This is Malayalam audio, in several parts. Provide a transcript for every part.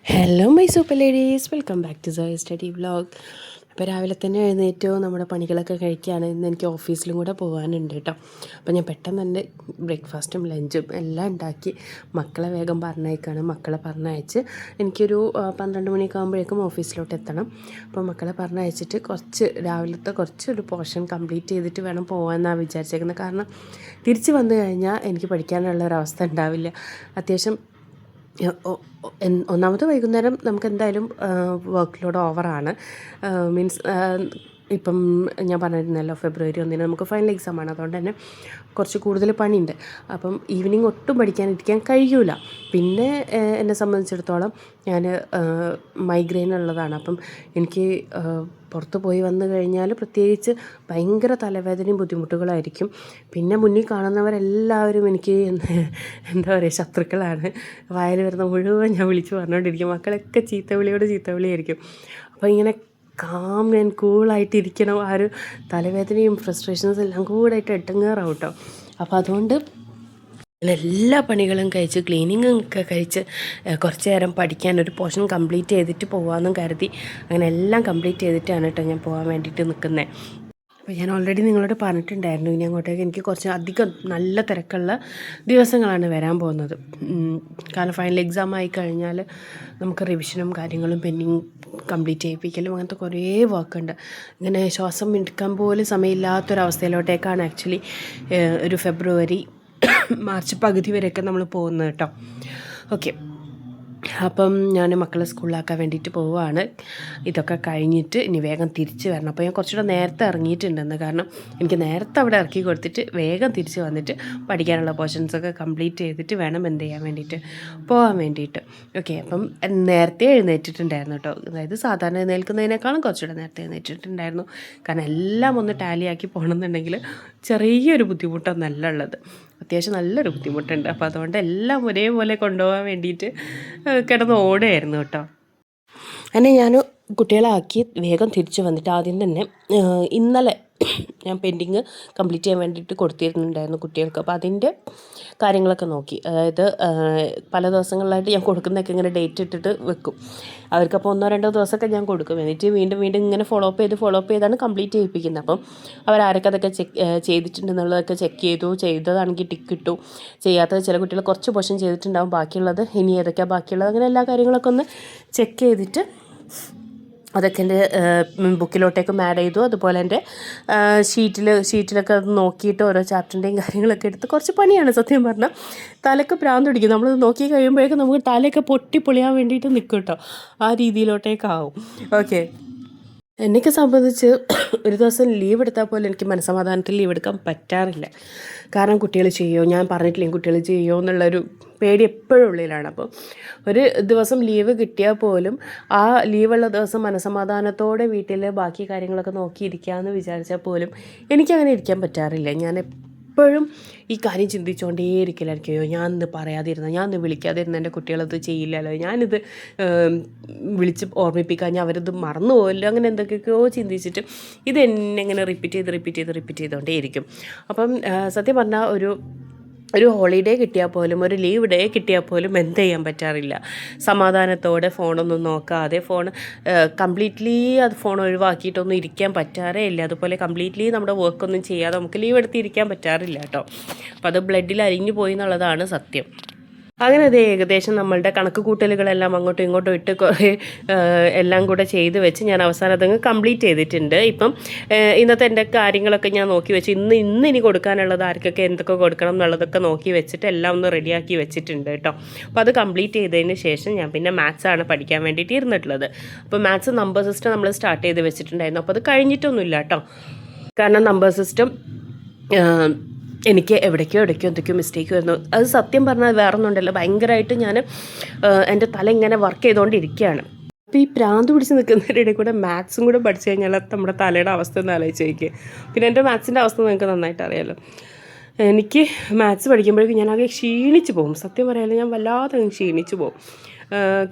Hello my super ladies, welcome back to Zoya study vlog. അപ്പോൾ രാവിലെ തന്നെ എഴുന്നേറ്റോ നമ്മുടെ പണികളൊക്കെ കഴിക്കുകയാണ്. ഇന്ന് എനിക്ക് ഓഫീസിലും കൂടെ പോകാനുണ്ട് കേട്ടോ. അപ്പോൾ ഞാൻ പെട്ടെന്ന് തന്നെ ബ്രേക്ക്ഫാസ്റ്റും ലഞ്ചും എല്ലാം ഉണ്ടാക്കി മക്കളെ വേഗം പറഞ്ഞയക്കാണ്. മക്കളെ പറഞ്ഞയച്ച് എനിക്കൊരു 12 മണിയൊക്കെ ആകുമ്പോഴേക്കും ഓഫീസിലോട്ട് എത്തണം. അപ്പോൾ മക്കളെ പറഞ്ഞയച്ചിട്ട് രാവിലത്തെ കുറച്ചൊരു പോർഷൻ കംപ്ലീറ്റ് ചെയ്തിട്ട് വേണം പോകാമെന്നാണ് വിചാരിച്ചേക്കുന്നത്. കാരണം തിരിച്ച് വന്നു കഴിഞ്ഞാൽ എനിക്ക് പഠിക്കാനുള്ള ഒരവസ്ഥ ഉണ്ടാവില്ല. അത്യാവശ്യം ഒന്നാമത് വൈകുന്നേരം നമുക്ക് എന്തായാലും വർക്ക് ലോഡ് ഓവറാണ്. മീൻസ് ഇപ്പം ഞാൻ പറഞ്ഞിരുന്നല്ലോ February 1 നമുക്ക് ഫൈനൽ എക്സാമാണ്. അതുകൊണ്ട് തന്നെ കുറച്ച് കൂടുതൽ പണിയുണ്ട്. അപ്പം ഈവനിങ് ഒട്ടും പഠിക്കാനിരിക്കാൻ കഴിയൂല. പിന്നെ എന്നെ സംബന്ധിച്ചിടത്തോളം ഞാൻ മൈഗ്രെയിൻ ഉള്ളതാണ്. അപ്പം എനിക്ക് പുറത്ത് പോയി വന്നു കഴിഞ്ഞാൽ പ്രത്യേകിച്ച് ഭയങ്കര തലവേദനയും ബുദ്ധിമുട്ടുകളായിരിക്കും. പിന്നെ മുന്നിൽ കാണുന്നവരെല്ലാവരും എനിക്ക് എന്താ പറയുക, ശത്രുക്കളാണ്. വായിൽ വരുന്ന മുഴുവൻ ഞാൻ വിളിച്ച് പറഞ്ഞുകൊണ്ടിരിക്കും. മക്കളൊക്കെ ചീത്തവിളിയായിരിക്കും. അപ്പോൾ ഇങ്ങനെ കാം ആൻഡ് കൂളായിട്ടിരിക്കണം. ആ ഒരു തലവേദനയും ഫ്രസ്ട്രേഷൻസ് എല്ലാം കൂടായിട്ട് എട്ടങ്ങേറാവും കേട്ടോ. അപ്പോൾ അതുകൊണ്ട് എല്ലാ പണികളും കഴിച്ച് ക്ലീനിങ്ങും ഒക്കെ കഴിച്ച് കുറച്ച് നേരം പഠിക്കാൻ ഒരു പോർഷൻ കംപ്ലീറ്റ് ചെയ്തിട്ട് പോകാമെന്നും കരുതി അങ്ങനെ എല്ലാം കംപ്ലീറ്റ് ചെയ്തിട്ടാണ് കേട്ടോ ഞാൻ പോകാൻ വേണ്ടിയിട്ട് നിൽക്കുന്നത്. അപ്പോൾ ഞാൻ ഓൾറെഡി നിങ്ങളോട് പറഞ്ഞിട്ടുണ്ടായിരുന്നു, ഇനി അങ്ങോട്ടേക്ക് എനിക്ക് കുറച്ച് അധികം നല്ല തിരക്കുള്ള ദിവസങ്ങളാണ് വരാൻ പോകുന്നത്. കാരണം ഫൈനൽ എക്സാം ആയി കഴിഞ്ഞാൽ നമുക്ക് റിവിഷനും കാര്യങ്ങളും പെൻഡിങ് കംപ്ലീറ്റ് ചെയ്യിപ്പിക്കലും അങ്ങനത്തെ കുറേ വർക്കുണ്ട്. ഇങ്ങനെ ശ്വാസം എടുക്കാൻ പോലും സമയമില്ലാത്തൊരവസ്ഥയിലോട്ടേക്കാണ് ആക്ച്വലി ഒരു ഫെബ്രുവരി മാർച്ച് പകുതി വരെയൊക്കെ നമ്മൾ പോകുന്നത് കേട്ടോ. ഓക്കെ, അപ്പം ഞാൻ മക്കളെ സ്കൂളിലാക്കാൻ വേണ്ടിയിട്ട് പോവുകയാണ്. ഇതൊക്കെ കഴിഞ്ഞിട്ട് ഇനി വേഗം തിരിച്ച് വരണം. അപ്പോൾ ഞാൻ കുറച്ചുകൂടെ നേരത്തെ ഇറങ്ങിയിട്ടുണ്ടെന്ന്, കാരണം എനിക്ക് നേരത്തെ അവിടെ ഇറക്കി കൊടുത്തിട്ട് വേഗം തിരിച്ച് വന്നിട്ട് പഠിക്കാനുള്ള പോർഷൻസൊക്കെ കംപ്ലീറ്റ് ചെയ്തിട്ട് വേണം എന്ത് ചെയ്യാൻ വേണ്ടിയിട്ട്, പോകാൻ വേണ്ടിയിട്ട്. ഓക്കെ, അപ്പം നേരത്തെ എഴുന്നേറ്റിട്ടുണ്ടായിരുന്നു കേട്ടോ. അതായത് സാധാരണ എഴുന്നേൽക്കുന്നതിനേക്കാളും കുറച്ചുകൂടെ നേരത്തെ എഴുന്നേറ്റിട്ടുണ്ടായിരുന്നു. കാരണം എല്ലാം ഒന്ന് ടാലിയാക്കി പോകണമെന്നുണ്ടെങ്കിൽ ചെറിയൊരു ബുദ്ധിമുട്ടൊന്നല്ല ഉള്ളത്, അത്യാവശ്യം നല്ലൊരു ബുദ്ധിമുട്ടുണ്ട്. അപ്പോൾ അതുകൊണ്ട് എല്ലാം ഒരേപോലെ കൊണ്ടുപോകാൻ വേണ്ടിയിട്ട് കിടന്ന് ഓടുകയായിരുന്നു കേട്ടോ. അങ്ങനെ ഞാൻ കുട്ടികളാക്കി വേഗം തിരിച്ചു വന്നിട്ട് ആദ്യം തന്നെ ഇന്നലെ ഞാൻ പെൻഡിങ് കംപ്ലീറ്റ് ചെയ്യാൻ വേണ്ടിയിട്ട് കൊടുത്തിരുന്നുണ്ടായിരുന്നു കുട്ടികൾക്ക്. അപ്പോൾ അതിൻ്റെ കാര്യങ്ങളൊക്കെ നോക്കി. അതായത് പല ദിവസങ്ങളിലായിട്ട് ഞാൻ കൊടുക്കുന്നതൊക്കെ ഇങ്ങനെ ഡേറ്റ് ഇട്ടിട്ട് വെക്കും. അവർക്കപ്പോൾ 1-2 ദിവസമൊക്കെ ഞാൻ കൊടുക്കും. എന്നിട്ട് വീണ്ടും ഇങ്ങനെ ഫോളോ അപ്പ് ചെയ്താണ് കംപ്ലീറ്റ് ചെയ്യിപ്പിക്കുന്നത്. അപ്പം അവരാരൊക്കെ അതൊക്കെ ചെയ്തിട്ടുണ്ടെന്നുള്ളതൊക്കെ ചെക്ക് ചെയ്തതാണെങ്കിൽ ടിക്ക് ഇട്ടു. ചെയ്യാത്തത് ചില കുട്ടികൾ കുറച്ച് പോർഷൻ ചെയ്തിട്ടുണ്ടാകും, ബാക്കിയുള്ളത് ഇനി ഏതൊക്കെയാണ് ബാക്കിയുള്ളത്, അങ്ങനെ എല്ലാ കാര്യങ്ങളൊക്കെ ഒന്ന് ചെക്ക് ചെയ്തിട്ട് അതൊക്കെ എൻ്റെ ബുക്കിലോട്ടേക്കും ആഡ് ചെയ്തു. അതുപോലെ എൻ്റെ ഷീറ്റിലൊക്കെ അത് നോക്കിയിട്ട് ഓരോ ചാപ്റ്ററിൻ്റെയും കാര്യങ്ങളൊക്കെ എടുത്ത് കുറച്ച് പണിയാണ് സത്യം പറഞ്ഞാൽ. തലക്ക് ഭ്രാന്ത് പിടിക്കും. നമ്മൾ നോക്കി കഴിയുമ്പോഴേക്കും നമുക്ക് തലയൊക്കെ പൊളിയാൻ വേണ്ടിയിട്ട് നിൽക്കും കേട്ടോ. ആ രീതിയിലോട്ടേക്കാവും. ഓക്കെ, എന്നെയൊക്കെ സംബന്ധിച്ച് ഒരു ദിവസം ലീവ് എടുത്താൽ പോലും എനിക്ക് മനസ്സമാധാനത്തിൽ ലീവ് എടുക്കാൻ പറ്റാറില്ല. കാരണം കുട്ടികൾ ചെയ്യുമോ, ഞാൻ പറഞ്ഞിട്ടില്ലെങ്കിൽ കുട്ടികൾ ചെയ്യുമോ എന്നുള്ളൊരു പേടി എപ്പോഴും ഉള്ളിലാണ്. അപ്പോൾ ഒരു ദിവസം ലീവ് കിട്ടിയാൽ പോലും ആ ലീവുള്ള ദിവസം മനസ്സമാധാനത്തോടെ വീട്ടിൽ ബാക്കി കാര്യങ്ങളൊക്കെ നോക്കിയിരിക്കാമെന്ന് വിചാരിച്ചാൽ പോലും എനിക്കങ്ങനെ ഇരിക്കാൻ പറ്റാറില്ല. ഞാൻ എപ്പോഴും ഈ കാര്യം ചിന്തിച്ചുകൊണ്ടേയിരിക്കലായിരിക്കും. ഞാൻ ഇന്ന് പറയാതിരുന്ന, ഞാൻ ഇന്ന് വിളിക്കാതിരുന്ന എൻ്റെ കുട്ടികളത് ചെയ്യില്ലല്ലോ, ഞാനിത് വിളിച്ച് ഓർമ്മിപ്പിക്കാൻ അവരത് മറന്നു പോകല്ലോ, അങ്ങനെ എന്തൊക്കെയൊക്കെയോ ചിന്തിച്ചിട്ട് ഇത് എന്നെ ഇങ്ങനെ റിപ്പീറ്റ് ചെയ്തുകൊണ്ടേയിരിക്കും. അപ്പം സത്യം പറഞ്ഞാൽ ഒരു ഹോളിഡേ കിട്ടിയാൽ പോലും, ഒരു ലീവ് ഡേ കിട്ടിയാൽ പോലും എന്ത് ചെയ്യാൻ പറ്റാറില്ല. സമാധാനത്തോടെ ഫോണൊന്നും നോക്കാതെ, കംപ്ലീറ്റ്ലി അത് ഫോൺ ഒഴിവാക്കിയിട്ടൊന്നും ഇരിക്കാൻ പറ്റാറേ ഇല്ല. അതുപോലെ കംപ്ലീറ്റ്ലി നമ്മുടെ വർക്കൊന്നും ചെയ്യാതെ നമുക്ക് ലീവ് എടുത്ത് ഇരിക്കാൻ പറ്റാറില്ല കേട്ടോ. അപ്പോൾ അത് ബ്ലഡിൽ അലിഞ്ഞു പോയി എന്നുള്ളതാണ് സത്യം. അങ്ങനെ അത് ഏകദേശം നമ്മളുടെ കണക്ക് കൂട്ടലുകളെല്ലാം അങ്ങോട്ടും ഇങ്ങോട്ടും ഇട്ട് കുറേ എല്ലാം കൂടെ ചെയ്ത് വെച്ച് ഞാൻ അവസാനം അതങ്ങ് കംപ്ലീറ്റ് ചെയ്തിട്ടുണ്ട്. ഇപ്പം ഇന്നത്തെ എൻ്റെ കാര്യങ്ങളൊക്കെ ഞാൻ നോക്കി വെച്ച് ഇനി കൊടുക്കാനുള്ളത് ആർക്കൊക്കെ എന്തൊക്കെ കൊടുക്കണം എന്നുള്ളതൊക്കെ നോക്കി വെച്ചിട്ട് എല്ലാം ഒന്ന് റെഡിയാക്കി വെച്ചിട്ടുണ്ട് കേട്ടോ. അപ്പോൾ അത് കംപ്ലീറ്റ് ചെയ്തതിന് ശേഷം ഞാൻ പിന്നെ മാത്സാണ് പഠിക്കാൻ വേണ്ടിയിട്ട് ഇരുന്നിട്ടുള്ളത്. അപ്പോൾ മാത്സ് നമ്പർ സിസ്റ്റം നമ്മൾ സ്റ്റാർട്ട് ചെയ്ത് വെച്ചിട്ടുണ്ടായിരുന്നു. അപ്പോൾ അത് കഴിഞ്ഞിട്ടൊന്നുമില്ല കേട്ടോ. കാരണം നമ്പർ സിസ്റ്റം എനിക്ക് എവിടേക്കോ എന്തൊക്കെയോ മിസ്റ്റേക്ക് വരുന്നു. അത് സത്യം പറഞ്ഞാൽ വേറെ ഒന്നുണ്ടല്ലോ, ഭയങ്കരമായിട്ട് ഞാൻ എൻ്റെ തല ഇങ്ങനെ വർക്ക് ചെയ്തുകൊണ്ടിരിക്കുകയാണ്. അപ്പോൾ ഈ പ്രാന്ത് പിടിച്ച് നിൽക്കുന്നതിനിടെ കൂടെ മാത്സും കൂടെ പഠിച്ചു കഴിഞ്ഞാൽ നമ്മുടെ തലയുടെ അവസ്ഥ ഒന്ന് ആലോചിച്ച് നോക്കിയേ. പിന്നെ എൻ്റെ മാത്സിൻ്റെ അവസ്ഥ നിങ്ങൾക്ക് നന്നായിട്ട് അറിയാമല്ലോ. എനിക്ക് മാത്സ് പഠിക്കുമ്പോഴേക്കും ഞാനാകെ ക്ഷീണിച്ച് പോകും. സത്യം പറയാമല്ലോ, ഞാൻ വല്ലാതെ ക്ഷീണിച്ച് പോകും.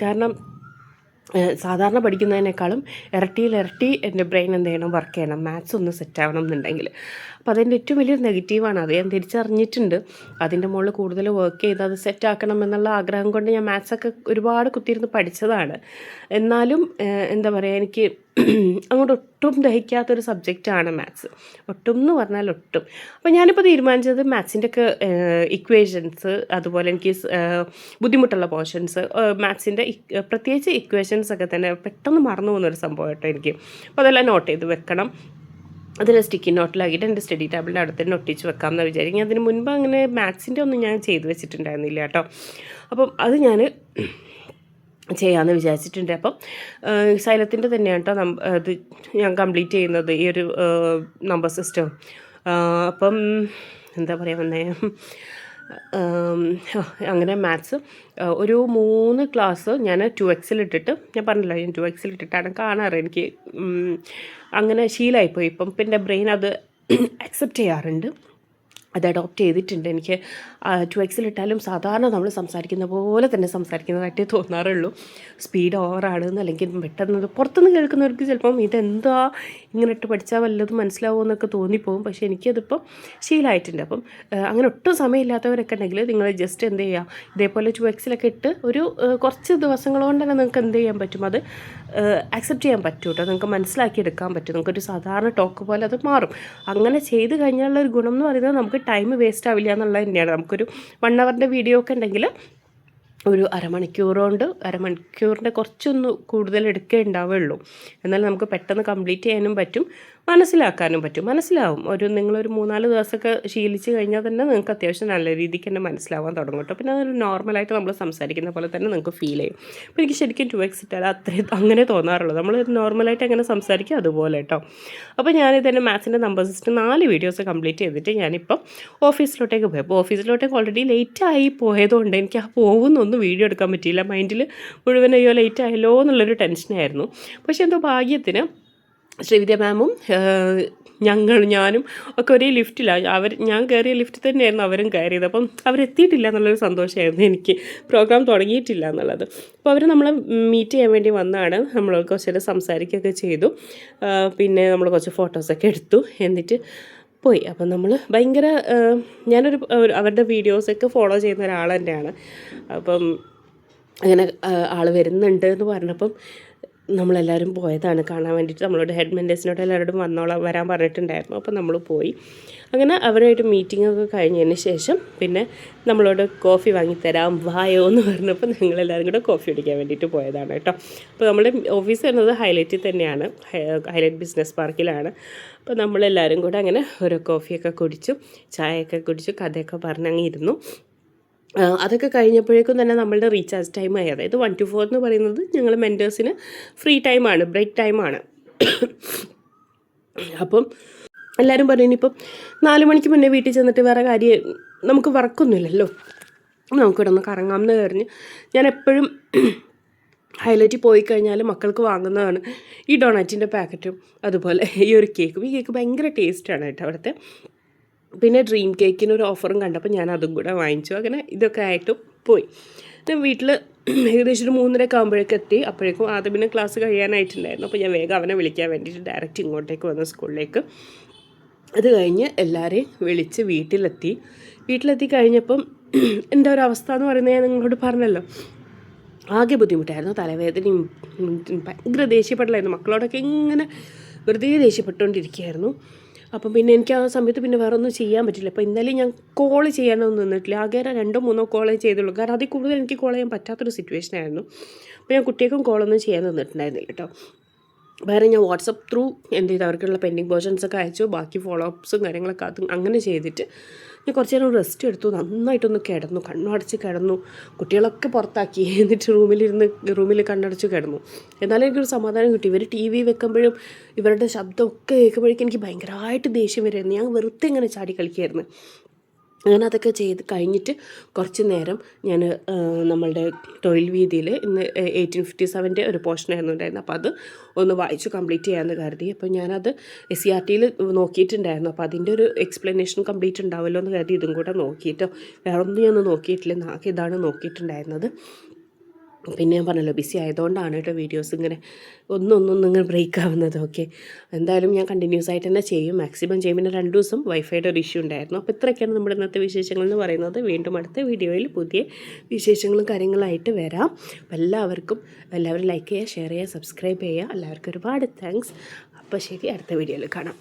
കാരണം സാധാരണ പഠിക്കുന്നതിനേക്കാളും ഇരട്ടി എൻ്റെ ബ്രെയിൻ എന്ത് ചെയ്യണം, വർക്ക് ചെയ്യണം, മാത്സ് ഒന്ന് സെറ്റാവണം എന്നുണ്ടെങ്കിൽ. അപ്പോൾ അതിൻ്റെ ഏറ്റവും വലിയൊരു നെഗറ്റീവാണ് അത്. ഞാൻ തിരിച്ചറിഞ്ഞിട്ടുണ്ട്. അതിൻ്റെ മുകളിൽ കൂടുതൽ വർക്ക് ചെയ്ത് അത് സെറ്റാക്കണം എന്നുള്ള ആഗ്രഹം കൊണ്ട് ഞാൻ മാത്സൊക്കെ ഒരുപാട് കുത്തിയിരുന്ന് പഠിച്ചതാണ്. എന്നാലും എന്താ പറയുക, എനിക്ക് അങ്ങോട്ട് ഒട്ടും ദഹിക്കാത്തൊരു സബ്ജക്റ്റാണ് മാത്സ്. ഒട്ടും എന്ന് പറഞ്ഞാൽ ഒട്ടും. അപ്പോൾ ഞാനിപ്പോൾ തീരുമാനിച്ചത് മാത്സിൻ്റെയൊക്കെ ഇക്വേഷൻസ്, അതുപോലെ എനിക്ക് ബുദ്ധിമുട്ടുള്ള പോർഷൻസ് മാത്സിൻ്റെ പ്രത്യേകിച്ച് ഇക്വേഷൻസൊക്കെ തന്നെ പെട്ടെന്ന് മറന്നു പോകുന്നൊരു സംഭവം കേട്ടോ എനിക്ക്. അപ്പോൾ അതെല്ലാം നോട്ട് ചെയ്ത് വെക്കണം. അതിൽ സ്റ്റിക്കി നോട്ടിലാക്കിയിട്ട് എൻ്റെ സ്റ്റഡി ടേബിളിൻ്റെ അടുത്ത് തന്നെ ഒട്ടിച്ച് വെക്കാമെന്ന് വിചാരിക്കും. അതിന് മുൻപ് അങ്ങനെ മാത്സിൻ്റെ ഒന്നും ഞാൻ ചെയ്ത് വെച്ചിട്ടുണ്ടായിരുന്നില്ല കേട്ടോ. അപ്പം അത് ഞാൻ ചെയ്യാമെന്ന് വിചാരിച്ചിട്ടുണ്ട്. അപ്പം സൈലത്തിൻ്റെ തന്നെയാണ് കേട്ടോ അത് ഞാൻ കംപ്ലീറ്റ് ചെയ്യുന്നത്, ഈ ഒരു നമ്പർ സിസ്റ്റം. അപ്പം എന്താ പറയുക വന്നേ, അങ്ങനെ മാത്സ് ഒരു 3 ക്ലാസ് ഞാൻ 2x ഇട്ടിട്ട്, ഞാൻ പറഞ്ഞല്ലോ ഞാൻ 2x ഇട്ടിട്ടാണ് കാണാറ്. എനിക്ക് അങ്ങനെ ശീലമായിപ്പോയി. ഇപ്പം പിന്നെ ബ്രെയിൻ അത് അക്സെപ്റ്റ് ചെയ്യാറുണ്ട്, അത് അഡോപ്റ്റ് ചെയ്തിട്ടുണ്ട്. എനിക്ക് 2x ഇട്ടാലും സാധാരണ നമ്മൾ സംസാരിക്കുന്ന പോലെ തന്നെ സംസാരിക്കുന്നതായിട്ടേ തോന്നാറുള്ളൂ. സ്പീഡ് ഓവറാണെന്ന്, അല്ലെങ്കിൽ പെട്ടെന്ന് പുറത്തുനിന്ന് കേൾക്കുന്നവർക്ക് ചിലപ്പം ഇതെന്താ ഇങ്ങനെ ഇട്ട് പഠിച്ചാൽ വല്ലതും മനസ്സിലാവുമെന്നൊക്കെ തോന്നിപ്പോകും. പക്ഷേ എനിക്കതിപ്പം ശീലമായിട്ടുണ്ട്. അപ്പം അങ്ങനെ ഒട്ടും സമയമില്ലാത്തവരൊക്കെ ഉണ്ടെങ്കിൽ നിങ്ങൾ ജസ്റ്റ് എന്ത് ചെയ്യുക, ഇതേപോലെ 2x ഇട്ട് ഒരു കുറച്ച് ദിവസങ്ങൾ കൊണ്ട് തന്നെ നിങ്ങൾക്ക് എന്ത് ചെയ്യാൻ പറ്റും, അത് അക്സെപ്റ്റ് ചെയ്യാൻ പറ്റും കേട്ടോ. നിങ്ങൾക്ക് മനസ്സിലാക്കിയെടുക്കാൻ പറ്റും. നമുക്കൊരു സാധാരണ ടോക്ക് പോലെ അത് മാറും. അങ്ങനെ ചെയ്ത് കഴിഞ്ഞാലുള്ള ഒരു ഗുണം എന്ന് പറയുന്നത് നമുക്ക് ടൈം വേസ്റ്റ് ആവില്ല എന്നുള്ളത് തന്നെയാണ്. നമുക്കൊരു 1 ഹവറിൻ്റെ വീഡിയോ ഒക്കെ ഉണ്ടെങ്കിൽ ഒരു അരമണിക്കൂറിൻ്റെ കുറച്ചൊന്ന് കൂടുതൽ എടുക്കേ ഉണ്ടാവുള്ളൂ. എന്നാൽ നമുക്ക് പെട്ടെന്ന് കംപ്ലീറ്റ് ചെയ്യാനും പറ്റും, മനസ്സിലാക്കാനും പറ്റും. മനസ്സിലാവും. നിങ്ങളൊരു 3-4 ദിവസമൊക്കെ ശീലിച്ച് കഴിഞ്ഞാൽ തന്നെ നിങ്ങൾക്ക് അത്യാവശ്യം നല്ല രീതിക്ക് തന്നെ മനസ്സിലാവാൻ തുടങ്ങും കേട്ടോ. പിന്നെ അതൊരു നോർമലായിട്ട് നമ്മൾ സംസാരിക്കുന്ന പോലെ തന്നെ നിങ്ങൾക്ക് ഫീൽ ചെയ്യും. അപ്പോൾ എനിക്ക് ശരിക്കും 2x ഇട്ടാൽ അത്രയും അങ്ങനെ തോന്നാറുള്ളൂ. നമ്മൾ നോർമലായിട്ട് എങ്ങനെ സംസാരിക്കും അതുപോലെ കേട്ടോ. അപ്പോൾ ഞാനിത് തന്നെ മാത്സിൻ്റെ നമ്പർ സിസ്റ്റം 4 വീഡിയോസ് കംപ്ലീറ്റ് ചെയ്തിട്ട് ഞാനിപ്പം ഓഫീസിലോട്ടേക്ക് പോയി. അപ്പോൾ ഓഫീസിലോട്ടേക്ക് ഓൾറെഡി ലേറ്റായി പോയതുകൊണ്ട് എനിക്ക് ആ പോകുന്നൊന്നും വീഡിയോ എടുക്കാൻ പറ്റിയില്ല. മൈൻഡിൽ മുഴുവൻ അയ്യോ ലേറ്റ് ആയല്ലോ എന്നുള്ളൊരു ടെൻഷനായിരുന്നു. പക്ഷേ എന്തോ ഭാഗ്യത്തിന് ശ്രീവിദ്യ മാമും ഞാനും ഒക്കെ ഒരേ ലിഫ്റ്റിലാണ്. ഞാൻ കയറിയ ലിഫ്റ്റിൽ തന്നെയായിരുന്നു അവരും കയറിയത്. അപ്പം അവരെത്തിയിട്ടില്ല എന്നുള്ളൊരു സന്തോഷമായിരുന്നു എനിക്ക്, പ്രോഗ്രാം തുടങ്ങിയിട്ടില്ല എന്നുള്ളത്. അപ്പോൾ അവർ നമ്മളെ മീറ്റ് ചെയ്യാൻ വേണ്ടി വന്നതാണ്. നമ്മൾ കുറച്ച് നേരം സംസാരിക്കുകയൊക്കെ ചെയ്തു. പിന്നെ നമ്മൾ കുറച്ച് ഫോട്ടോസൊക്കെ എടുത്തു, എന്നിട്ട് പോയി. അപ്പം നമ്മൾ ഭയങ്കര ഞാനൊരു അവരുടെ വീഡിയോസൊക്കെ ഫോളോ ചെയ്യുന്ന ഒരാൾ തന്നെയാണ്. അപ്പം അങ്ങനെ ആൾ വരുന്നുണ്ട് എന്ന് പറഞ്ഞപ്പം നമ്മളെല്ലാവരും പോയതാണ് കാണാൻ വേണ്ടിയിട്ട്. നമ്മളോട് ഹെഡ് മെൻറ്റേഴ്സിനോട് എല്ലാവരോടും വരാൻ പറഞ്ഞിട്ടുണ്ടായിരുന്നു. അപ്പോൾ നമ്മൾ പോയി. അങ്ങനെ അവരുമായിട്ട് മീറ്റിങ്ങൊക്കെ കഴിഞ്ഞതിന് ശേഷം പിന്നെ നമ്മളോട് കോഫി വാങ്ങിത്തരാം വായോ എന്ന് പറഞ്ഞപ്പോൾ ഞങ്ങളെല്ലാവരും കൂടെ കോഫി കുടിക്കാൻ വേണ്ടിയിട്ട് പോയതാണ് കേട്ടോ. അപ്പോൾ നമ്മുടെ ഓഫീസ് വരുന്നത് ഹൈലൈറ്റിൽ തന്നെയാണ്, ഹൈലൈറ്റ് ബിസിനസ് പാർക്കിലാണ്. അപ്പോൾ നമ്മളെല്ലാവരും കൂടെ അങ്ങനെ ഓരോ കോഫിയൊക്കെ കുടിച്ചു, ചായയൊക്കെ കുടിച്ചു, കഥയൊക്കെ പറഞ്ഞങ്ങ് ഇരുന്നു. അതൊക്കെ കഴിഞ്ഞപ്പോഴേക്കും തന്നെ നമ്മളുടെ റീചാർജ് ടൈമായി. അതായത് 1 to 4 എന്ന് പറയുന്നത് ഞങ്ങൾ മെൻറ്റേഴ്സിന് ഫ്രീ ടൈമാണ്, ബ്രേക്ക് ടൈമാണ്. അപ്പം എല്ലാവരും പറഞ്ഞു ഇനിയിപ്പം 4 മണിക്ക് മുന്നേ വീട്ടിൽ ചെന്നിട്ട് വേറെ കാര്യം നമുക്ക് വർക്കൊന്നുമില്ലല്ലോ, നമുക്കിവിടെ ഒന്ന് കറങ്ങാമെന്ന് പറഞ്ഞ് ഞാൻ എപ്പോഴും ഹൈലൈറ്റിൽ പോയി കഴിഞ്ഞാൽ മക്കൾക്ക് വാങ്ങുന്നതാണ് ഈ ഡൊണറ്റിൻ്റെ പാക്കറ്റും അതുപോലെ ഈ ഒരു കേക്കും. ഈ കേക്ക് ഭയങ്കര ടേസ്റ്റാണ് കേട്ടോ അവിടുത്തെ. പിന്നെ ഡ്രീം കേക്കിനൊരു ഓഫറും കണ്ടപ്പോൾ ഞാൻ അതും കൂടെ വാങ്ങിച്ചു. അങ്ങനെ ഇതൊക്കെ ആയിട്ടും പോയി. വീട്ടിൽ ഏകദേശം ഒരു 3:30 ആകുമ്പോഴേക്കും എത്തി. അപ്പോഴേക്കും ആദ്യം ക്ലാസ് കഴിയാനായിട്ടുണ്ടായിരുന്നു. അപ്പോൾ ഞാൻ വേഗം അവനെ വിളിക്കാൻ വേണ്ടിയിട്ട് ഡയറക്റ്റ് ഇങ്ങോട്ടേക്ക് വന്നു സ്കൂളിലേക്ക്. അത് കഴിഞ്ഞ് എല്ലാവരെയും വിളിച്ച് വീട്ടിലെത്തി കഴിഞ്ഞപ്പം എൻ്റെ ഒരു അവസ്ഥ എന്ന് പറയുന്നത് ഞാൻ നിങ്ങളോട് പറഞ്ഞല്ലോ, ആകെ ബുദ്ധിമുട്ടായിരുന്നു. തലവേദനയും ഭയങ്കര ദേഷ്യപ്പെടലായിരുന്നു. മക്കളോടൊക്കെ ഇങ്ങനെ വെറുതെ ദേഷ്യപ്പെട്ടുകൊണ്ടിരിക്കുകയായിരുന്നു. അപ്പം പിന്നെ എനിക്ക് ആ സമയത്ത് പിന്നെ വേറെ ഒന്നും ചെയ്യാൻ പറ്റില്ല. അപ്പോൾ ഇന്നലെ ഞാൻ കോൾ ചെയ്യാനൊന്നും നിന്നിട്ടില്ല. ആകെ 2-3 കോളേ ചെയ്തുള്ളൂ. കാരണം അതിൽ കൂടുതൽ എനിക്ക് കോൾ ചെയ്യാൻ പറ്റാത്തൊരു സിറ്റുവേഷനായിരുന്നു. അപ്പോൾ ഞാൻ കുട്ടികൾക്കും കോളൊന്നും ചെയ്യാൻ നിന്നിട്ടുണ്ടായിരുന്നില്ല കേട്ടോ. വേറെ ഞാൻ വാട്സപ്പ് ത്രൂ എന്ത് ചെയ്തു, അവർക്കുള്ള പെൻഡിങ് പോർഷൻസൊക്കെ അയച്ചു. ബാക്കി ഫോളോ അപ്സും കാര്യങ്ങളൊക്കെ അങ്ങനെ ചെയ്തിട്ട് ഞാൻ കുറച്ച് നേരം റെസ്റ്റ് എടുത്തു. നന്നായിട്ടൊന്ന് കിടന്നു, കണ്ണടച്ച് കിടന്നു. കുട്ടികളൊക്കെ പുറത്താക്കി, എന്നിട്ട് റൂമിൽ കണ്ണടച്ച് കിടന്നു. എന്നാലും എനിക്കൊരു സമാധാനം കിട്ടി. ഇവർ TV വെക്കുമ്പോഴും ഇവരുടെ ശബ്ദമൊക്കെ കേൾക്കുമ്പോഴേക്കും എനിക്ക് ഭയങ്കരമായിട്ട് ദേഷ്യം വരുമായിരുന്നു. ഞാൻ വെറുതെ ഇങ്ങനെ ചാടി കളിക്കുമായിരുന്നു. അങ്ങനെ അതൊക്കെ ചെയ്ത് കഴിഞ്ഞിട്ട് കുറച്ച് നേരം ഞാൻ നമ്മളുടെ തൊഴിൽ വീതിയിൽ ഇന്ന് 1857 ഒരു പോർഷനായിരുന്നു ഉണ്ടായിരുന്നത്. അപ്പോൾ അത് ഒന്ന് വായിച്ചു കംപ്ലീറ്റ് ചെയ്യാമെന്ന് കരുതി. അപ്പോൾ ഞാനത് SCERTയിൽ നോക്കിയിട്ടുണ്ടായിരുന്നു. അപ്പോൾ അതിൻ്റെ ഒരു എക്സ്പ്ലനേഷൻ കംപ്ലീറ്റ് ഉണ്ടാവുമല്ലോ എന്ന് കരുതി ഇതും കൂടെ നോക്കിയിട്ടോ. വേറെ ഒന്നും ഞാൻ നോക്കിയിട്ടില്ല, ഇതാണ് നോക്കിയിട്ടുണ്ടായിരുന്നത്. പിന്നെ ഞാൻ പറഞ്ഞല്ലോ ബിസി ആയതുകൊണ്ടാണ് കേട്ടോ വീഡിയോസ് ഇങ്ങനെ ഒന്നൊന്നൊന്നും ഇങ്ങനെ ബ്രേക്ക് ആവുന്നത്. ഓക്കെ, എന്തായാലും ഞാൻ കണ്ടിന്യൂസ് ആയിട്ട് തന്നെ ചെയ്യും, മാക്സിമം ചെയ്യും. പിന്നെ 2 ദിവസം വൈഫൈയുടെ ഒരു ഇഷ്യൂ ഉണ്ടായിരുന്നു. അപ്പോൾ ഇത്രയൊക്കെയാണ് നമ്മുടെ ഇന്നത്തെ വിശേഷങ്ങൾ എന്ന് പറയുന്നത്. വീണ്ടും അടുത്ത വീഡിയോയിൽ പുതിയ വിശേഷങ്ങളും കാര്യങ്ങളായിട്ട് വരാം. അപ്പോൾ എല്ലാവരും ലൈക്ക് ചെയ്യുക, ഷെയർ ചെയ്യുക, സബ്സ്ക്രൈബ് ചെയ്യുക. എല്ലാവർക്കും ഒരുപാട് താങ്ക്സ്. അപ്പോൾ ശരി, അടുത്ത വീഡിയോയിൽ കാണാം.